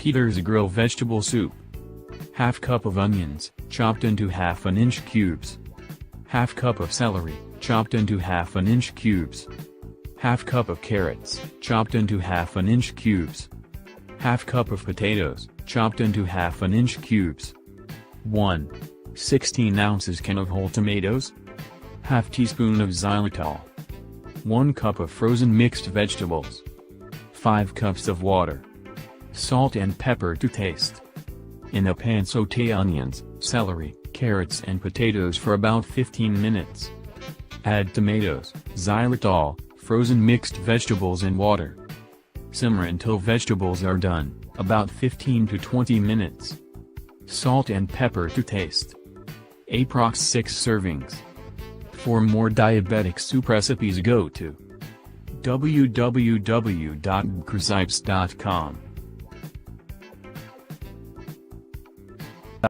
Peter's Grill vegetable soup. Half cup of onions, chopped into 1/2 inch cubes. Half cup of celery, chopped into 1/2 inch cubes. Half cup of carrots, chopped into 1/2 inch cubes. Half cup of potatoes, chopped into 1/2 inch cubes. 1. 16 ounces can of whole tomatoes. Half teaspoon of xylitol. 1 cup of frozen mixed vegetables. 5 cups of water. Salt and pepper to taste. In a pan saute onions, celery, carrots and potatoes for about 15 minutes. Add tomatoes, xylitol, frozen mixed vegetables and water. Simmer until vegetables are done, about 15 to 20 minutes. Salt and pepper to taste. Aprox 6 servings. For more diabetic soup recipes go to www.xylitol.com.